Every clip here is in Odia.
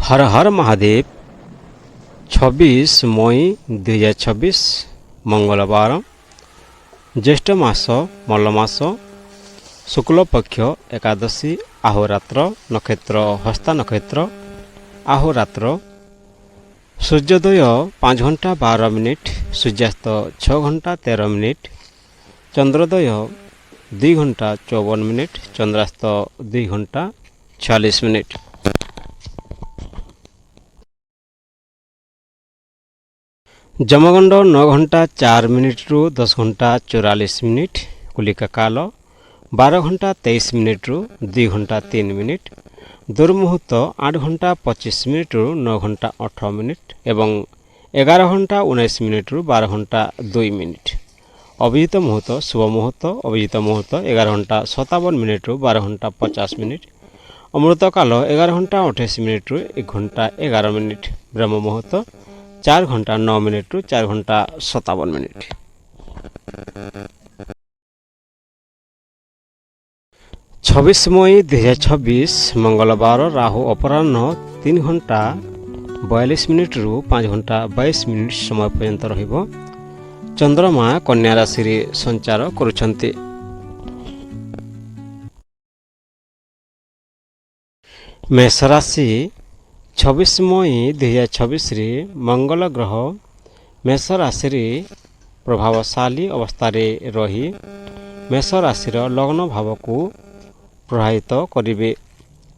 हर हर महादेव 26 मई 2026 मंगलवार ज्येष्ठ मास मल्लमास शुक्ल पक्ष एकादशी अहोरात्र नक्षत्र हस्ता नक्षत्र अहोरात्र सूर्योदय 5 घंटा 12 मिनिट सूर्यास्त 6 घंटा 13 मिनिट चंद्रोदय 2 घंटा 54 मिनिट चंद्रास्त 2 घंटा 46 मिनिट। जमगंड 9 घंटा 4 मिनिट रु 10 घंटा 44 मिनिट कुलिका काल 12 घंटा 23 मिनिट रु 2 घंटा 3 मिनिट दुर्मुहूर्त 8 घंटा 25 मिनिट रु 9 घंटा 18 मिनिट एवं 11 घंटा 19 मिनिट रु 12 घंटा 2 मिनिट। अभिजित मुहूर्त शुभ मुहूर्त अभिजित मुहूर्त 11 घंटा 57 मिनिट रु 12 घंटा 50 मिनिट अमृत काल 11 घंटा 28 मिनिट रु 1 घंटा 11 मिनिट ब्रह्म मुहूर्त 4 घंटा 9 मिनिट रु 4 घंटा 57 मिनिट। छब्बीस मई 2026 मंगलवार राहु अपराह्न 3 घंटा 42 मिनिट रु 5 घंटा 22 मिनिट समय पर्यंत रहिबो। चंद्रमा कन्या राशि रे संचार करुछंती। मेष राशि 26 मई 2026 रे मंगल ग्रह मेष राशि रे प्रभावशाली अवस्था रही मेष राशि लग्न भाव को प्रभावित करिवे।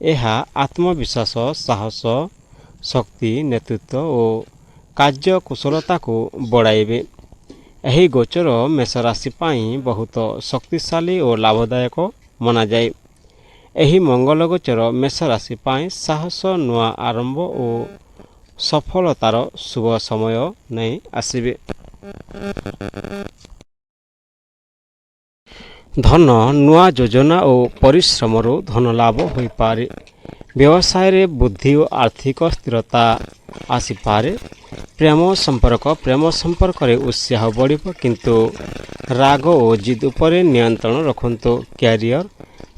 यह आत्मविश्वास साहस शक्ति नेतृत्व और कार्य कुशलता को बढ़ाइबे। यही गोचर मेष राशि पाई बहुत शक्तिशाली और लाभदायक मना जाए। यही मंगल गोचर मेष राशि पाई साहस नुआ आरंभ और सफलतार शुभ समय नहीं आसिबे। धन नुआ योजना और परिश्रम धन लाभ हो पारे। व्यवसाय रे बुद्धि और आर्थिक स्थिरता आसीपारे। प्रेम संपर्क रे उत्साह बढ़िबो किंतु राग और जिद उपरे नियंत्रण रखंतो। कैरियर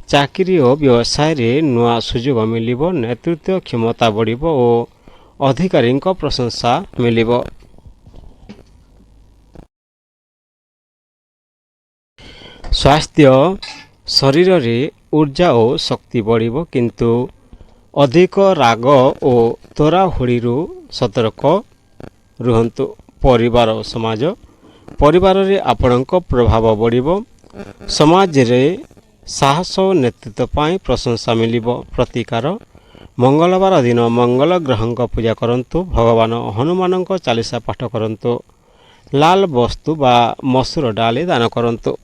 चाकरी और व्यवसाय रे नुआ सुजोग मिलिबो। नेतृत्व क्षमता बढ़िबो और अधिकारी प्रशंसा मिलिबो। स्वास्थ्य शरीर रे ऊर्जा और शक्ति बढ़िबो किंतु अधिक राग और तोराहुड़ी सतर्क रुहंतु। परिवार और समाज परिवार रे आपणक प्रभाव बढ़िबो। समाज रे साहस और नेतृत्व पाई प्रशंसा मिलिबो। प्रतिकार मंगलवार दिन मंगल ग्रहंक पूजा करंतु। भगवान हनुमान चालीसा पाठ करंतु। लाल वस्तु बा मसूर डाली दान करंतु।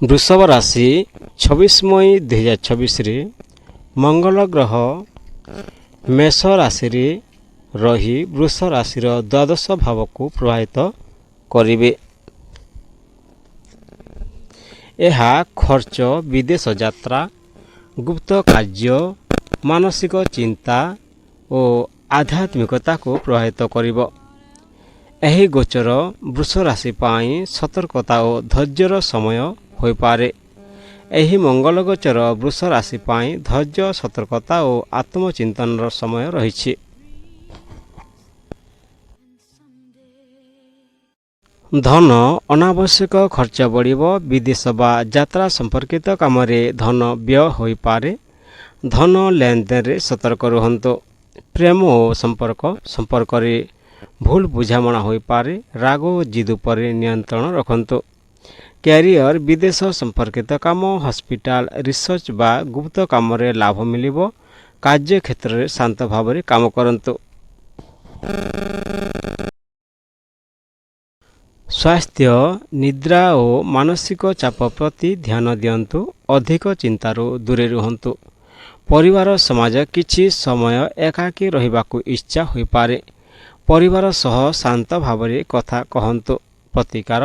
वृषभ राशि 26 मई 2026 रे मंगल ग्रह मेष राशि रे रही वृष राशि द्वादश भाव को प्रभावित करिवे। यह खर्च विदेश यात्रा गुप्त कार्य मानसिक चिंता और आध्यात्मिकता को प्रभावित करिवो। यही गोचर वृष राशि पाई सतर्कता और धैर्यर समय हो पारे। यही मंगल गोचर वृष राशि पाई धैर्य सतर्कता और आत्मचिंतन समय रही। धन अनावश्यक खर्च बढ़िबो। विदेश बा यात्रा संपर्कित काम रे धन व्यय हो पारे। धन लेनदेन रे सतर्क रुहंतो। प्रेम और संपर्क रे भूल बुझामणा हो पारे। राग और जिद पर नियंत्रण रखंतो। कैरियर विदेश संपर्कित काम हॉस्पिटल रिसर्च बा गुप्त काम रे लाभ मिलिबो। कार्य क्षेत्र रे शांत भाव रे काम करंतो। स्वास्थ्य निद्रा और मानसिक चाप प्रति ध्यान दियंतु। अधिक चिंतारू दूरे रुहंतु। परिवार समाज किछि समय एकाकी रहिबाकु इच्छा होई पारे। परिवार सह शांत भाव रे कथा कहंतु। प्रतिकार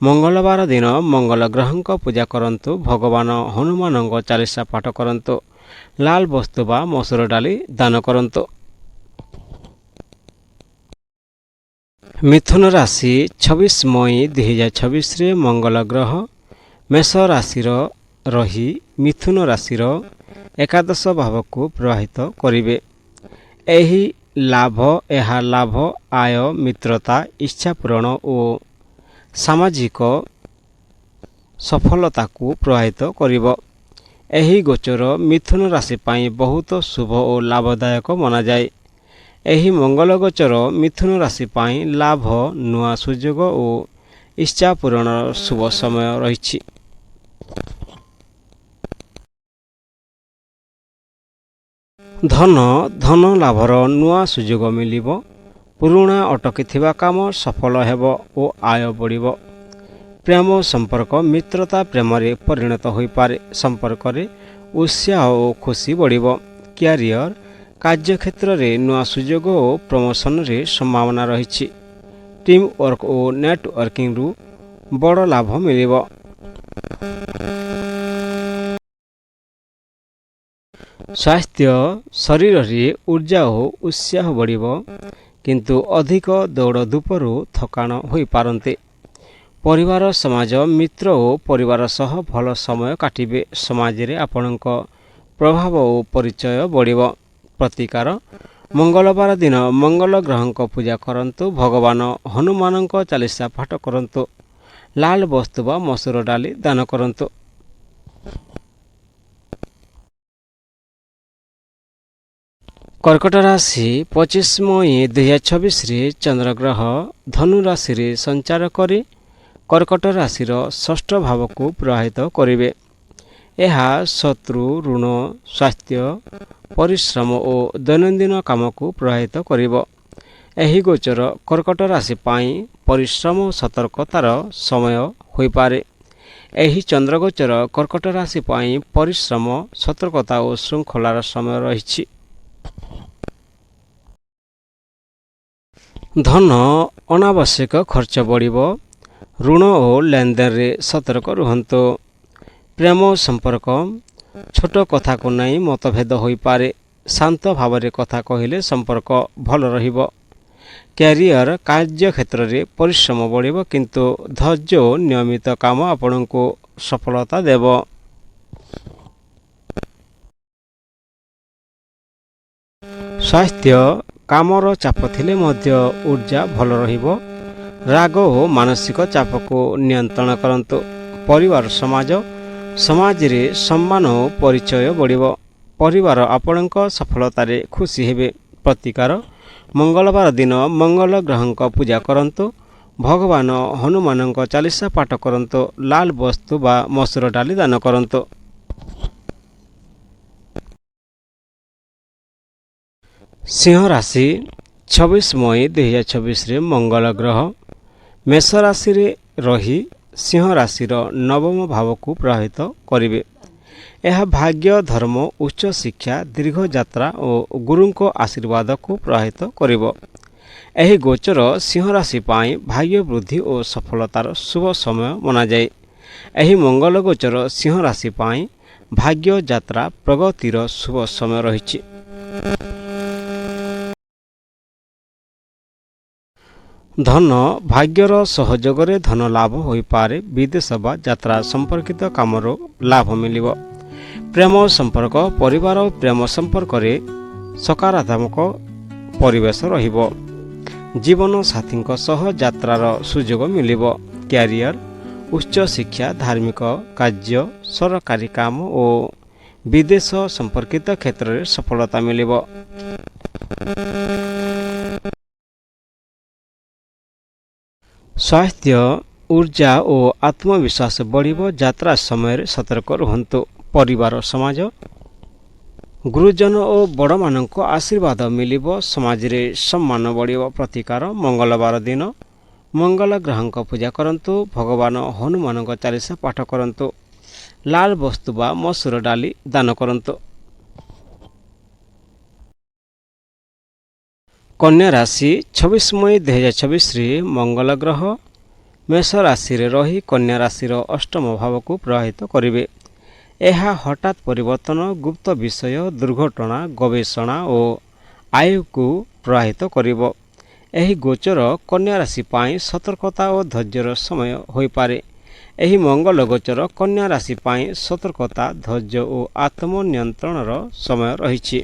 मंगलवार दिन मंगल ग्रहंक पूजा करंतु। भगवान हनुमान चालीसा पाठ करंतु। लाल वस्तु बा मसूर डाली दान करंतु। मिथुन राशि 26 मई 2026 रे मंगल ग्रह मेष राशि ରହି ମିଥୁନ ରାଶିର ଏକାଦଶ ଭାବକୁ ପ୍ରଭାବିତ କରିବେ। ଏହା ଲାଭ, ଆୟ, ମିତ୍ରତା, ଇଚ୍ଛା ପୂରଣ ଓ ସାମାଜିକ ସଫଳତାକୁ ପ୍ରଭାବିତ କରିବ। ଏହି ଗୋଚର ମିଥୁନ ରାଶି ପାଇଁ ବହୁତ ଶୁଭ ଓ ଲାଭଦାୟକ ମନାଯାଏ। ଏହି ମଙ୍ଗଳ ଗୋଚର ମିଥୁନ ରାଶି ପାଇଁ ଲାଭ, ନୂଆ ସୁଯୋଗ ଓ ଇଚ୍ଛା ପୂରଣର ଶୁଭ ସମୟ ରହିଛି। ଧନ ଲାଭର ନୂଆ ସୁଯୋଗ ମିଳିବ। ପୁରୁଣା ଅଟକିଥିବା କାମ ସଫଳ ହେବ ଓ ଆୟ ବଢ଼ିବ। ପ୍ରେମ ସମ୍ପର୍କ, ମିତ୍ରତା ପ୍ରେମରେ ପରିଣତ ହୋଇପାରେ। ସମ୍ପର୍କରେ ଉତ୍ସାହ ଓ ଖୁସି ବଢ଼ିବ। କ୍ୟାରିୟର, କାର୍ଯ୍ୟକ୍ଷେତ୍ରରେ ନୂଆ ସୁଯୋଗ ଓ ପ୍ରମୋସନରେ ସମ୍ଭାବନା ରହିଛି। ଟିମ୍ ୱାର୍କ ଓ ନେଟୱାର୍କିଂରୁ ବଡ଼ ଲାଭ ମିଳିବ। ସ୍ୱାସ୍ଥ୍ୟ, ଶରୀରରେ ଉର୍ଜା ଓ ଉତ୍ସାହ ବଢ଼ିବ, କିନ୍ତୁ ଅଧିକ ଦୌଡ଼ଧୂପରୁ ଥକାନ ହୋଇପାରନ୍ତି। ପରିବାର, ସମାଜ, ମିତ୍ର ଓ ପରିବାର ସହ ଭଲ ସମୟ କାଟିବେ। ସମାଜରେ ଆପଣଙ୍କ ପ୍ରଭାବ ଓ ପରିଚୟ ବଢ଼ିବ। ପ୍ରତିକାର, ମଙ୍ଗଳବାର ଦିନ ମଙ୍ଗଳ ଗ୍ରହଙ୍କ ପୂଜା କରନ୍ତୁ। ଭଗବାନ ହନୁମାନଙ୍କ ଚାଳିଶା ପାଠ କରନ୍ତୁ। ଲାଲ ବସ୍ତୁ ବା ମସୁର ଡାଲି ଦାନ କରନ୍ତୁ। କର୍କଟ ରାଶି 25 ମଇ 2026ରେ ଚନ୍ଦ୍ରଗ୍ରହ ଧନୁ ରାଶିରେ ସଞ୍ଚାର କରି କର୍କଟ ରାଶିର ଷଷ୍ଠ ଭାବକୁ ପ୍ରଭାବିତ କରିବେ। ଏହା ଶତ୍ରୁ, ଋଣ, ସ୍ୱାସ୍ଥ୍ୟ, ପରିଶ୍ରମ ଓ ଦୈନନ୍ଦିନ କାମକୁ ପ୍ରଭାବିତ କରିବ। ଏହି ଗୋଚର କର୍କଟ ରାଶି ପାଇଁ ପରିଶ୍ରମ ଓ ସତର୍କତାର ସମୟ ହୋଇପାରେ। ଏହି ଚନ୍ଦ୍ରଗୋଚର କର୍କଟ ରାଶି ପାଇଁ ପରିଶ୍ରମ, ସତର୍କତା ଓ ଶୃଙ୍ଖଳାର ସମୟ ରହିଛି। ଧନ, ଅନାବଶ୍ୟକ ଖର୍ଚ୍ଚ ବଢ଼ିବ। ଋଣ ଓ ଲେନଦେନରେ ସତର୍କ ରୁହନ୍ତୁ। ପ୍ରେମ ସମ୍ପର୍କ, ଛୋଟ କଥାକୁ ନେଇ ମତଭେଦ ହୋଇପାରେ। ଶାନ୍ତ ଭାବରେ କଥା କହିଲେ ସମ୍ପର୍କ ଭଲ ରହିବ। କ୍ୟାରିୟର, କାର୍ଯ୍ୟକ୍ଷେତ୍ରରେ ପରିଶ୍ରମ ବଢ଼ିବ, କିନ୍ତୁ ଧୈର୍ଯ୍ୟ ଓ ନିୟମିତ କାମ ଆପଣଙ୍କୁ ସଫଳତା ଦେବ। ସ୍ୱାସ୍ଥ୍ୟ, କାମର ଚାପ ଥିଲେ ମଧ୍ୟ ଉର୍ଜା ଭଲ ରହିବ। ରାଗ ଓ ମାନସିକ ଚାପକୁ ନିୟନ୍ତ୍ରଣ କରନ୍ତୁ। ପରିବାର, ସମାଜରେ ସମ୍ମାନ ଓ ପରିଚୟ ବଢ଼ିବ। ପରିବାର ଆପଣଙ୍କ ସଫଳତାରେ ଖୁସି ହେବେ। ପ୍ରତିକାର, ମଙ୍ଗଳବାର ଦିନ ମଙ୍ଗଳ ଗ୍ରହଙ୍କ ପୂଜା କରନ୍ତୁ। ଭଗବାନ ହନୁମାନଙ୍କ ଚାଳିଶା ପାଠ କରନ୍ତୁ। ଲାଲ ବସ୍ତୁ ବା ମସୁର ଡାଲି ଦାନ କରନ୍ତୁ। ସିଂହ ରାଶି 26 ମଇ 2026ରେ ମଙ୍ଗଳ ଗ୍ରହ ମେଷ ରାଶିରେ ରହି ସିଂହ ରାଶିର ନବମ ଭାବକୁ ପ୍ରଭାବିତ କରିବେ। ଏହା ଭାଗ୍ୟ, ଧର୍ମ, ଉଚ୍ଚ ଶିକ୍ଷା, ଦୀର୍ଘ ଯାତ୍ରା ଓ ଗୁରୁଙ୍କ ଆଶୀର୍ବାଦକୁ ପ୍ରଭାବିତ କରିବ। ଏହି ଗୋଚର ସିଂହ ରାଶି ପାଇଁ ଭାଗ୍ୟ ବୃଦ୍ଧି ଓ ସଫଳତାର ଶୁଭ ସମୟ ମନାଯାଏ। ଏହି ମଙ୍ଗଳ ଗୋଚର ସିଂହ ରାଶି ପାଇଁ ଭାଗ୍ୟ, ଯାତ୍ରା, ପ୍ରଗତିର ଶୁଭ ସମୟ ରହିଛି। ଧନ, ଭାଗ୍ୟର ସହଯୋଗରେ ଧନ ଲାଭ ହୋଇପାରେ। ବିଦେଶ ବା ଯାତ୍ରା ସମ୍ପର୍କିତ କାମରୁ ଲାଭ ମିଳିବ। ପ୍ରେମ ସମ୍ପର୍କ, ପରିବାର ଓ ପ୍ରେମ ସମ୍ପର୍କରେ ସକାରାତ୍ମକ ପରିବେଶ ରହିବ। ଜୀବନ ସାଥୀଙ୍କ ସହ ଯାତ୍ରାର ସୁଯୋଗ ମିଳିବ। କ୍ୟାରିୟର, ଉଚ୍ଚ ଶିକ୍ଷା, ଧାର୍ମିକ କାର୍ଯ୍ୟ, ସରକାରୀ କାମ ଓ ବିଦେଶ ସମ୍ପର୍କିତ କ୍ଷେତ୍ରରେ ସଫଳତା ମିଳିବ। ସ୍ୱାସ୍ଥ୍ୟ, ଉର୍ଜା ଓ ଆତ୍ମବିଶ୍ୱାସ ବଢ଼ିବ। ଯାତ୍ରା ସମୟରେ ସତର୍କ ରୁହନ୍ତୁ। ପରିବାର, ସମାଜ, ଗୁରୁଜନ ଓ ବଡ଼ମାନଙ୍କ ଆଶୀର୍ବାଦ ମିଳିବ। ସମାଜରେ ସମ୍ମାନ ବଢ଼ିବ। ପ୍ରତିକାର, ମଙ୍ଗଳବାର ଦିନ ମଙ୍ଗଳ ଗ୍ରହଙ୍କ ପୂଜା କରନ୍ତୁ। ଭଗବାନ ହନୁମାନଙ୍କ ଚାଳିଶା ପାଠ କରନ୍ତୁ। ଲାଲ ବସ୍ତୁ ବା ମସୁର ଡାଲି ଦାନ କରନ୍ତୁ। କନ୍ୟା ରାଶି 26 ମଇ 2026ରେ ମଙ୍ଗଳ ଗ୍ରହ ମେଷ ରାଶିରେ ରହି କନ୍ୟା ରାଶିର ଅଷ୍ଟମ ଭାବକୁ ପ୍ରଭାବିତ କରିବେ। ଏହା ହଠାତ୍ ପରିବର୍ତ୍ତନ, ଗୁପ୍ତ ବିଷୟ, ଦୁର୍ଘଟଣା, ଗବେଷଣା ଓ ଆୟକୁ ପ୍ରଭାବିତ କରିବ। ଏହି ଗୋଚର କନ୍ୟା ରାଶି ପାଇଁ ସତର୍କତା ଓ ଧୈର୍ଯ୍ୟର ସମୟ ହୋଇପାରେ। ଏହି ମଙ୍ଗଳ ଗୋଚର କନ୍ୟା ରାଶି ପାଇଁ ସତର୍କତା, ଧୈର୍ଯ୍ୟ ଓ ଆତ୍ମନିୟନ୍ତ୍ରଣର ସମୟ ରହିଛି।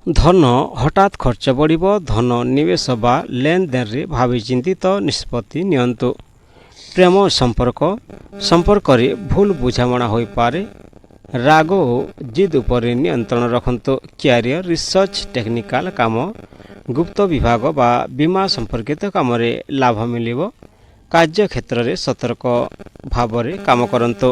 ଧନ ହଠାତ୍ ଖର୍ଚ୍ଚ ବଢ଼ିବ। ଧନ ନିବେଶ ବା ଲେନଦେନରେ ଭାବିଚିନ୍ତିତ ନିଷ୍ପତ୍ତି ନିଅନ୍ତୁ। ପ୍ରେମ ସମ୍ପର୍କରେ ଭୁଲ ବୁଝାମଣା ହୋଇପାରେ। ରାଗ ଓ ଜିଦ୍ ଉପରେ ନିୟନ୍ତ୍ରଣ ରଖନ୍ତୁ। କ୍ୟାରିୟର, ରିସର୍ଚ୍ଚ, ଟେକ୍ନିକାଲ କାମ, ଗୁପ୍ତ ବିଭାଗ ବା ବୀମା ସମ୍ପର୍କିତ କାମରେ ଲାଭ ମିଳିବ। କାର୍ଯ୍ୟକ୍ଷେତ୍ରରେ ସତର୍କ ଭାବରେ କାମ କରନ୍ତୁ।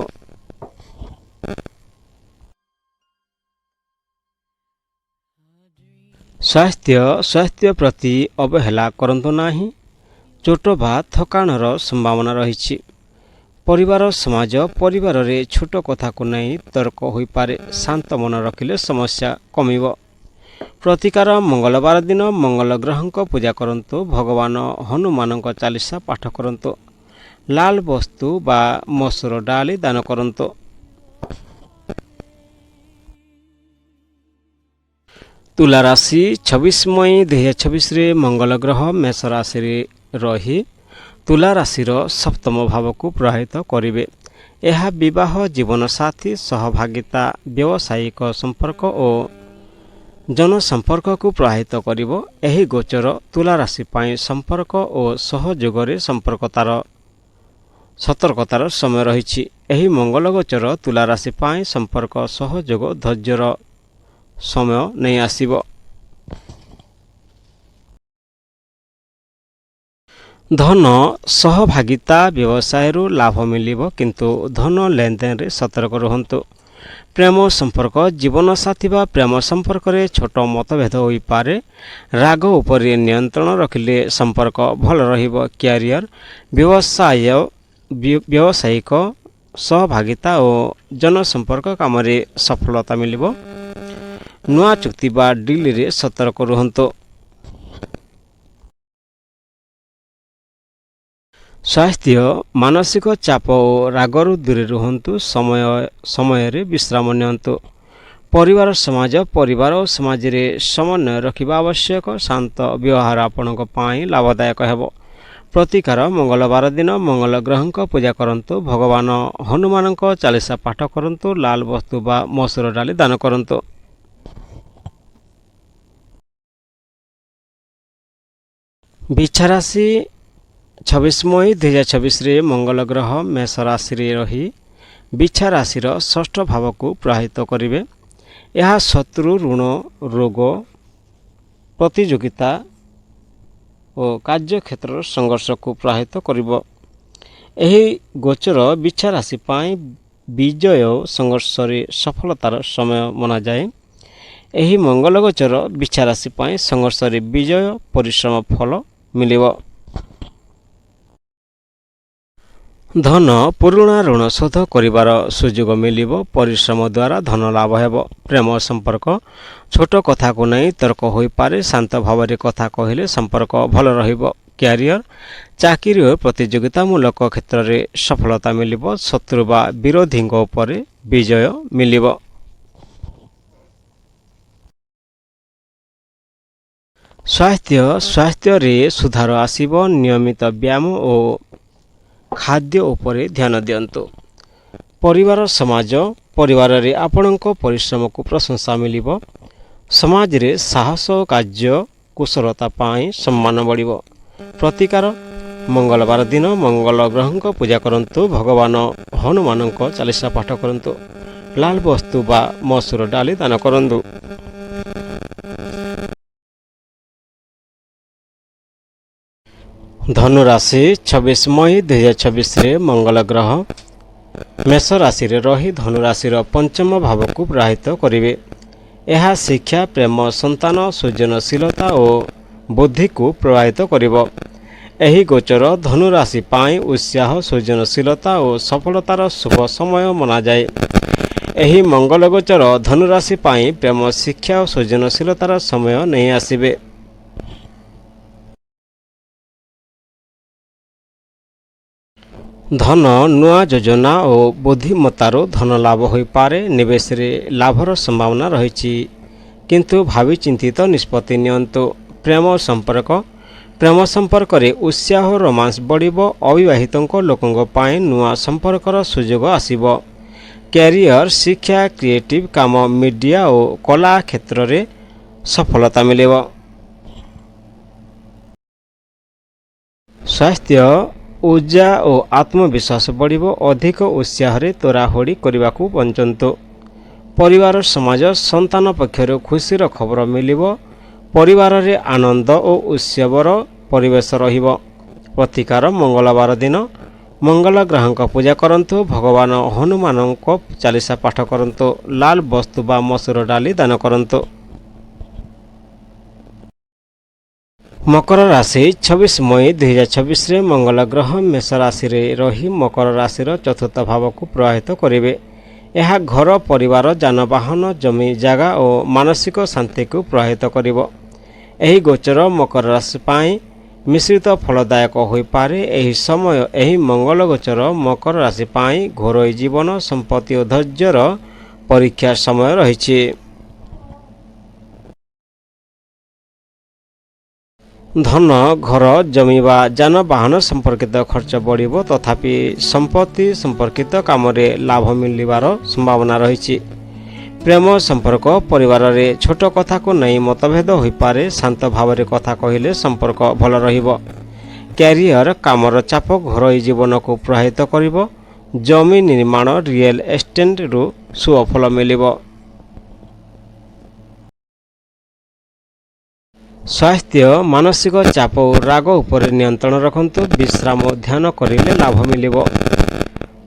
ସ୍ୱାସ୍ଥ୍ୟ ପ୍ରତି ଅବହେଳା କରନ୍ତୁ ନାହିଁ। ଚୋଟ ବା ଥକାଣର ସମ୍ଭାବନା ରହିଛି। ପରିବାର ସମାଜ ପରିବାରରେ ଛୋଟ କଥାକୁ ନେଇ ତର୍କ ହୋଇପାରେ। ଶାନ୍ତ ମନ ରଖିଲେ ସମସ୍ୟା କମିବ। ପ୍ରତିକାର, ମଙ୍ଗଳବାର ଦିନ ମଙ୍ଗଳ ଗ୍ରହଙ୍କ ପୂଜା କରନ୍ତୁ। ଭଗବାନ ହନୁମାନଙ୍କ ଚାଳିଶା ପାଠ କରନ୍ତୁ। ଲାଲ ବସ୍ତୁ ବା ମସୁର ଡାଲି ଦାନ କରନ୍ତୁ। ତୁଲା ରାଶି 26 ମଇ 2026ରେ ମଙ୍ଗଳ ଗ୍ରହ ମେଷ ରାଶିରେ ରହି ତୁଲା ରାଶିର ସପ୍ତମ ଭାବକୁ ପ୍ରଭାବିତ କରିବେ। ଏହା ବିବାହ, ଜୀବନସାଥୀ, ସହଭାଗିତା, ବ୍ୟବସାୟିକ ସମ୍ପର୍କ ଓ ଜନସମ୍ପର୍କକୁ ପ୍ରଭାବିତ କରିବ। ଏହି ଗୋଚର ତୁଲା ରାଶି ପାଇଁ ସମ୍ପର୍କ ଓ ସହଯୋଗରେ ସତର୍କତାର ସମୟ ରହିଛି। ଏହି ମଙ୍ଗଳ ଗୋଚର ତୁଲା ରାଶି ପାଇଁ ସମ୍ପର୍କ, ସହଯୋଗ, ଧୈର୍ଯ୍ୟର ସମୟ ନେଇ ଆସିବ। ଧନ ସହଭାଗିତା, ବ୍ୟବସାୟରୁ ଲାଭ ମିଳିବ, କିନ୍ତୁ ଧନ ଲେନଦେନରେ ସତର୍କ ରୁହନ୍ତୁ। ପ୍ରେମ ସମ୍ପର୍କ, ଜୀବନସାଥୀ ବା ପ୍ରେମ ସମ୍ପର୍କରେ ଛୋଟ ମତଭେଦ ହୋଇପାରେ। ରାଗ ଉପରେ ନିୟନ୍ତ୍ରଣ ରଖିଲେ ସମ୍ପର୍କ ଭଲ ରହିବ। କ୍ୟାରିୟର, ବ୍ୟବସାୟିକ ସହଭାଗିତା ଓ ଜନସମ୍ପର୍କ କାମରେ ସଫଳତା ମିଳିବ। ନୂଆ ଚୁକ୍ତି ବା ଡିଲରେ ସତର୍କ ରୁହନ୍ତୁ। ସ୍ୱାସ୍ଥ୍ୟ, ମାନସିକ ଚାପ ଓ ରାଗରୁ ଦୂରେ ରୁହନ୍ତୁ। ସମୟରେ ବିଶ୍ରାମ ନିଅନ୍ତୁ। ପରିବାର ଓ ସମାଜରେ ସମନ୍ୱୟ ରଖିବା ଆବଶ୍ୟକ। ଶାନ୍ତ ବ୍ୟବହାର ଆପଣଙ୍କ ପାଇଁ ଲାଭଦାୟକ ହେବ। ପ୍ରତିକାର, ମଙ୍ଗଳବାର ଦିନ ମଙ୍ଗଳ ଗ୍ରହଙ୍କ ପୂଜା କରନ୍ତୁ। ଭଗବାନ ହନୁମାନଙ୍କ ଚାଳିଶା ପାଠ କରନ୍ତୁ। ଲାଲ ବସ୍ତୁ ବା ମସୁର ଡାଲି ଦାନ କରନ୍ତୁ। ବିଛା ରାଶି 26 ମଇ 2026ରେ ମଙ୍ଗଳ ଗ୍ରହ ମେଷ ରାଶିରେ ରହି ବିଛା ରାଶିର ଷଷ୍ଠ ଭାବକୁ ପ୍ରଭାବିତ କରିବେ। ଏହା ଶତ୍ରୁ, ଋଣ, ରୋଗ, ପ୍ରତିଯୋଗିତା ଓ କାର୍ଯ୍ୟକ୍ଷେତ୍ରର ସଂଘର୍ଷକୁ ପ୍ରଭାବିତ କରିବ। ଏହି ଗୋଚର ବିଛା ରାଶି ପାଇଁ ବିଜୟ ଓ ସଂଘର୍ଷରେ ସଫଳତାର ସମୟ ମନାଯାଏ। ଏହି ମଙ୍ଗଳ ଗୋଚର ବିଛା ରାଶି ପାଇଁ ସଂଘର୍ଷରେ ବିଜୟ, ପରିଶ୍ରମ ଫଳ ମିଳିବ। ଧନ, ପୁରୁଣା ଋଣ ଶୋଧ କରିବାର ସୁଯୋଗ ମିଳିବ। ପରିଶ୍ରମ ଦ୍ୱାରା ଧନ ଲାଭ ହେବ। ପ୍ରେମ ସମ୍ପର୍କ, ଛୋଟ କଥାକୁ ନେଇ ତର୍କ ହୋଇପାରେ। ଶାନ୍ତ ଭାବରେ କଥା କହିଲେ ସମ୍ପର୍କ ଭଲ ରହିବ। କ୍ୟାରିୟର, ଚାକିରି ଓ ପ୍ରତିଯୋଗିତାମୂଳକ କ୍ଷେତ୍ରରେ ସଫଳତା ମିଳିବ। ଶତ୍ରୁ ବା ବିରୋଧୀଙ୍କ ଉପରେ ବିଜୟ ମିଳିବ। ସ୍ୱାସ୍ଥ୍ୟରେ ସୁଧାର ଆସିବ। ନିୟମିତ ବ୍ୟାୟାମ ଓ ଖାଦ୍ୟ ଉପରେ ଧ୍ୟାନ ଦିଅନ୍ତୁ। ପରିବାରରେ ଆପଣଙ୍କ ପରିଶ୍ରମକୁ ପ୍ରଶଂସା ମିଳିବ। ସମାଜରେ ସାହସ ଓ କାର୍ଯ୍ୟ କୁଶଳତା ପାଇଁ ସମ୍ମାନ ବଢ଼ିବ। ପ୍ରତିକାର, ମଙ୍ଗଳବାର ଦିନ ମଙ୍ଗଳ ଗ୍ରହଙ୍କ ପୂଜା କରନ୍ତୁ। ଭଗବାନ ହନୁମାନଙ୍କ ଚାଳିଶା ପାଠ କରନ୍ତୁ। ଲାଲ ବସ୍ତୁ ବା ମସୁର ଡାଲି ଦାନ କରନ୍ତୁ। ଧନୁ ରାଶି 26 ମଇ 2026ରେ ମଙ୍ଗଳ ଗ୍ରହ ମେଷ ରାଶିରେ ରହି ଧନୁ ରାଶିର ପଞ୍ଚମ ଭାବକୁ ପ୍ରଭାବିତ କରିବେ। ଏହା ଶିକ୍ଷା, ପ୍ରେମ, ସନ୍ତାନ, ସୃଜନଶୀଳତା ଓ ବୁଦ୍ଧିକୁ ପ୍ରଭାବିତ କରିବ। ଏହି ଗୋଚର ଧନୁ ରାଶି ପାଇଁ ଉତ୍ସାହ, ସୃଜନଶୀଳତା ଓ ସଫଳତାର ଶୁଭ ସମୟ ମନାଯାଏ। ଏହି ମଙ୍ଗଳ ଗୋଚର ଧନୁ ରାଶି ପାଇଁ ପ୍ରେମ, ଶିକ୍ଷା ଓ ସୃଜନଶୀଳତାର ସମୟ ନେଇ ଆସିବେ। ଧନ, ନୂଆ ଯୋଜନା ଓ ବୁଦ୍ଧିମତ୍ତାରୁ ଧନ ଲାଭ ହୋଇପାରେ। ନିବେଶରେ ଲାଭର ସମ୍ଭାବନା ରହିଛି, କିନ୍ତୁ ଭାବି ଚିନ୍ତିତ ନିଷ୍ପତ୍ତି ନିଅନ୍ତୁ। ପ୍ରେମ ସମ୍ପର୍କ, ପ୍ରେମ ସମ୍ପର୍କରେ ଉତ୍ସାହ ରୋମାନ୍ସ ବଢ଼ିବ। ଅବିବାହିତଙ୍କ ଲୋକଙ୍କ ପାଇଁ ନୂଆ ସମ୍ପର୍କର ସୁଯୋଗ ଆସିବ। କ୍ୟାରିୟର, ଶିକ୍ଷା, କ୍ରିଏଟିଭ୍ କାମ, ମିଡ଼ିଆ ଓ କଳା କ୍ଷେତ୍ରରେ ସଫଳତା ମିଳିବ। ସ୍ୱାସ୍ଥ୍ୟ, ଊର୍ଜା ଓ ଆତ୍ମବିଶ୍ୱାସ ବଢ଼ିବ। ଅଧିକ ଉତ୍ସାହରେ ତୋରାହୁଡ଼ି କରିବାକୁ ବଞ୍ଚନ୍ତୁ। ପରିବାର, ସମାଜ, ସନ୍ତାନ ପକ୍ଷରୁ ଖୁସିର ଖବର ମିଳିବ। ପରିବାରରେ ଆନନ୍ଦ ଓ ଉତ୍ସବର ପରିବେଶ ରହିବ। ପ୍ରତିକାର, ମଙ୍ଗଳବାର ଦିନ ମଙ୍ଗଳ ଗ୍ରହଙ୍କ ପୂଜା କରନ୍ତୁ। ଭଗବାନ ହନୁମାନଙ୍କ ଚାଳିଶା ପାଠ କରନ୍ତୁ। ଲାଲ ବସ୍ତୁ ବା ମସୁର ଡାଲି ଦାନ କରନ୍ତୁ। ମକର ରାଶି 26 ମଇ 2026ରେ ମଙ୍ଗଳ ଗ୍ରହ ମେଷ ରାଶିରେ ରହି ମକର ରାଶିର ଚତୁର୍ଥ ଭାବକୁ ପ୍ରଭାବିତ କରିବେ। ଏହା ଘର, ପରିବାର, ଯାନବାହନ, ଜମି ଜାଗା ଓ ମାନସିକ ଶାନ୍ତିକୁ ପ୍ରଭାବିତ କରିବ। ଏହି ଗୋଚର ମକର ରାଶି ପାଇଁ ମିଶ୍ରିତ ଫଳଦାୟକ ହୋଇପାରେ। ଏହି ସମୟ ଏହି ମଙ୍ଗଳ ଗୋଚର ମକର ରାଶି ପାଇଁ ଘରୋଇ ଜୀବନ, ସମ୍ପତ୍ତି ଓ ଧୈର୍ଯ୍ୟର ପରୀକ୍ଷା ସମୟ ରହିଛି। ଧନ, ଘର, ଜମି ବା ଯାନବାହନ ସମ୍ପର୍କିତ ଖର୍ଚ୍ଚ ବଢ଼ିବ। ତଥାପି ସମ୍ପତ୍ତି ସମ୍ପର୍କିତ କାମରେ ଲାଭ ମିଳିବାର ସମ୍ଭାବନା ରହିଛି। ପ୍ରେମ ସମ୍ପର୍କ, ପରିବାରରେ ଛୋଟ କଥାକୁ ନେଇ ମତଭେଦ ହୋଇପାରେ। ଶାନ୍ତ ଭାବରେ କଥା କହିଲେ ସମ୍ପର୍କ ଭଲ ରହିବ। କ୍ୟାରିୟର, କାମର ଚାପ ଘରୋଇ ଜୀବନକୁ ପ୍ରଭାବିତ କରିବ। ଜମି ନିର୍ମାଣ, ରିଏଲ ଏଷ୍ଟେଟରୁ ସୁଫଳ ମିଳିବ। ସ୍ୱାସ୍ଥ୍ୟ, ମାନସିକ ଚାପ ଓ ରାଗ ଉପରେ ନିୟନ୍ତ୍ରଣ ରଖନ୍ତୁ। ବିଶ୍ରାମ ଓ ଧ୍ୟାନ କରିଲେ ଲାଭ ମିଳିବ।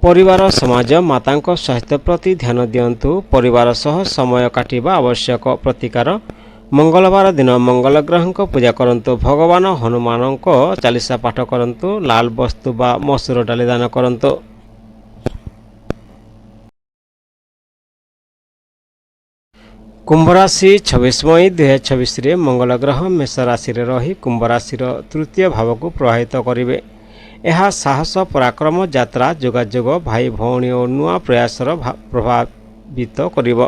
ପରିବାର, ସମାଜ, ମାତାଙ୍କ ସ୍ୱାସ୍ଥ୍ୟ ପ୍ରତି ଧ୍ୟାନ ଦିଅନ୍ତୁ। ପରିବାର ସହ ସମୟ କାଟିବା ଆବଶ୍ୟକ। ପ୍ରତିକାର, ମଙ୍ଗଳବାର ଦିନ ମଙ୍ଗଳ ଗ୍ରହଙ୍କ ପୂଜା କରନ୍ତୁ। ଭଗବାନ ହନୁମାନଙ୍କ ଚାଳିଶା ପାଠ କରନ୍ତୁ। ଲାଲ ବସ୍ତୁ ବା ମସୁର ଡାଲି ଦାନ କରନ୍ତୁ। କୁମ୍ଭ ରାଶି 26 ମଇ 2026ରେ ମଙ୍ଗଳ ଗ୍ରହ ମେଷ ରାଶିରେ ରହି କୁମ୍ଭ ରାଶିର ତୃତୀୟ ଭାବକୁ ପ୍ରଭାବିତ କରିବେ। ଏହା ସାହସ, ପରାକ୍ରମ, ଯାତ୍ରା, ଯୋଗାଯୋଗ, ଭାଇ ଭଉଣୀ ଓ ନୂଆ ପ୍ରୟାସର ପ୍ରଭାବିତ କରିବ।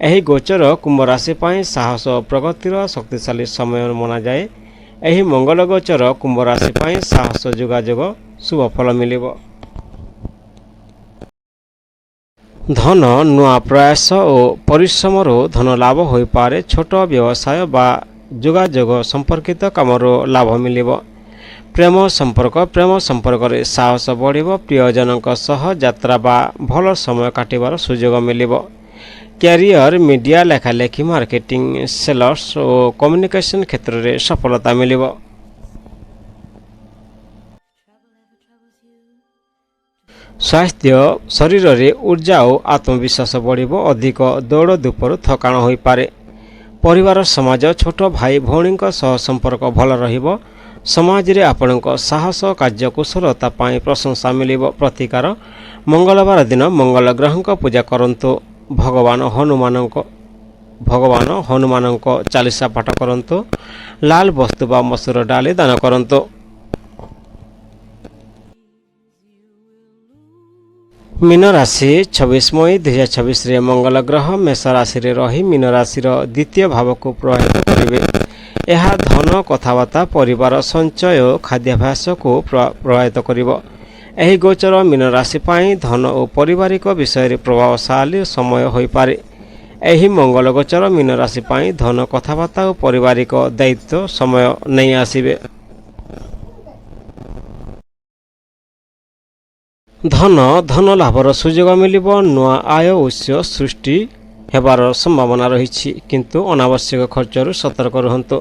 ଏହି ଗୋଚର କୁମ୍ଭ ରାଶି ପାଇଁ ସାହସ ଓ ପ୍ରଗତିର ଶକ୍ତିଶାଳୀ ସମୟ ମନାଯାଏ। ଏହି ମଙ୍ଗଳ ଗୋଚର କୁମ୍ଭ ରାଶି ପାଇଁ ସାହସ, ଯୋଗାଯୋଗ, ଶୁଭଫଳ ମିଳିବ। ଧନ, ନୂଆ ପ୍ରୟାସ ଓ ପରିଶ୍ରମରୁ ଧନ ଲାଭ ହୋଇପାରେ। ଛୋଟ ବ୍ୟବସାୟ ବା ଯୋଗାଯୋଗ ସମ୍ପର୍କିତ କାମରୁ ଲାଭ ମିଳିବ। ପ୍ରେମ ସମ୍ପର୍କରେ ସାହସ ବଢ଼ିବ। ପ୍ରିୟଜନଙ୍କ ସହ ଯାତ୍ରା ବା ଭଲ ସମୟ କାଟିବାର ସୁଯୋଗ ମିଳିବ। କ୍ୟାରିୟର, ମିଡ଼ିଆ, ଲେଖାଲେଖି, ମାର୍କେଟିଂ, ସେଲସ୍ ଓ କମ୍ୟୁନିକେସନ୍ କ୍ଷେତ୍ରରେ ସଫଳତା ମିଳିବ। ସ୍ୱାସ୍ଥ୍ୟ, ଶରୀରରେ ଊର୍ଜା ଓ ଆତ୍ମବିଶ୍ୱାସ ବଢ଼ିବ। ଅଧିକ ଦୌଡ଼ଧୂପରୁ ଥକାଣ ହୋଇପାରେ। ପରିବାର, ସମାଜ, ଛୋଟ ଭାଇ ଭଉଣୀଙ୍କ ସହ ସମ୍ପର୍କ ଭଲ ରହିବ। ସମାଜରେ ଆପଣଙ୍କ ସାହସ, କାର୍ଯ୍ୟକୁଶଳତା ପାଇଁ ପ୍ରଶଂସା ମିଳିବ। ପ୍ରତିକାର, ମଙ୍ଗଳବାର ଦିନ ମଙ୍ଗଳ ଗ୍ରହଙ୍କ ପୂଜା କରନ୍ତୁ। ଭଗବାନ ହନୁମାନଙ୍କ ଚାଳିଶା ପାଠ କରନ୍ତୁ। ଲାଲ ବସ୍ତୁ ବା ମସୁର ଡାଲି ଦାନ କରନ୍ତୁ। ମୀନ ରାଶି 26 ମଇ 2026ରେ ମଙ୍ଗଳ ଗ୍ରହ ମେଷ ରାଶିରେ ରହି ମୀନ ରାଶିର ଦ୍ୱିତୀୟ ଭାବକୁ ପ୍ରଭାବିତ କରିବେ। ଏହା ଧନ, କଥାବାର୍ତ୍ତା, ପରିବାର, ସଞ୍ଚୟ ଓ ଖାଦ୍ୟାଭ୍ୟାସକୁ ପ୍ରଭାବିତ କରିବ। ଏହି ଗୋଚର ମୀନ ରାଶି ପାଇଁ ଧନ ଓ ପାରିବାରିକ ବିଷୟରେ ପ୍ରଭାବଶାଳୀ ସମୟ ହୋଇପାରେ। ଏହି ମଙ୍ଗଳ ଗୋଚର ମୀନ ରାଶି ପାଇଁ ଧନ, କଥାବାର୍ତ୍ତା ଓ ପାରିବାରିକ ଦାୟିତ୍ୱ ସମୟ ନେଇ ଆସିବେ। ଧନ ଲାଭର ସୁଯୋଗ ମିଳିବ। ନୂଆ ଆୟ ଉତ୍ସ ସୃଷ୍ଟି ହେବାର ସମ୍ଭାବନା ରହିଛି, କିନ୍ତୁ ଅନାବଶ୍ୟକ ଖର୍ଚ୍ଚରୁ ସତର୍କ ରୁହନ୍ତୁ।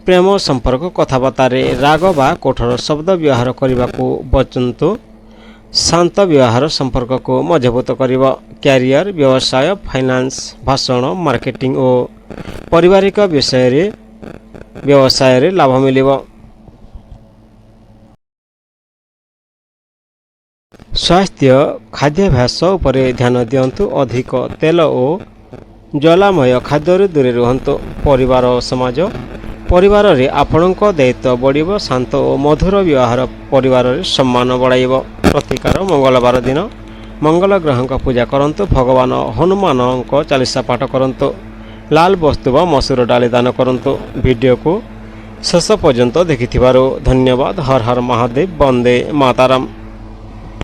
ପ୍ରେମ ସମ୍ପର୍କ, କଥାବାର୍ତ୍ତାରେ ରାଗ ବା କଠୋର ଶବ୍ଦ ବ୍ୟବହାର କରିବାକୁ ବଞ୍ଚନ୍ତୁ। ଶାନ୍ତ ବ୍ୟବହାର ସମ୍ପର୍କକୁ ମଜବୁତ କରିବ। କ୍ୟାରିୟର, ବ୍ୟବସାୟ, ଫାଇନାନ୍ସ, ଭାଷଣ, ମାର୍କେଟିଂ ଓ ପାରିବାରିକ ବ୍ୟବସାୟରେ ଲାଭ ମିଳିବ। ସ୍ୱାସ୍ଥ୍ୟ, ଖାଦ୍ୟାଭ୍ୟାସ ଉପରେ ଧ୍ୟାନ ଦିଅନ୍ତୁ। ଅଧିକ ତେଲ ଓ ଜ୍ୱାଳାମୟ ଖାଦ୍ୟରୁ ଦୂରେ ରୁହନ୍ତୁ। ପରିବାର ଓ ସମାଜ, ପରିବାରରେ ଆପଣଙ୍କ ଦାୟିତ୍ୱ ବଢ଼ିବ। ଶାନ୍ତ ଓ ମଧୁର ବ୍ୟବହାର ପରିବାରରେ ସମ୍ମାନ ବଢ଼ାଇବ। ପ୍ରତିକାର, ମଙ୍ଗଳବାର ଦିନ ମଙ୍ଗଳ ଗ୍ରହଙ୍କ ପୂଜା କରନ୍ତୁ। ଭଗବାନ ହନୁମାନଙ୍କ ଚାଳିଶା ପାଠ କରନ୍ତୁ। ଲାଲ ବସ୍ତୁ ବା ମସୁର ଡାଲି ଦାନ କରନ୍ତୁ। ଭିଡ଼ିଓକୁ ଶେଷ ପର୍ଯ୍ୟନ୍ତ ଦେଖିଥିବାରୁ ଧନ୍ୟବାଦ। ହର ହର ମହାଦେବ, ବନ୍ଦେ ମାତାରାମ।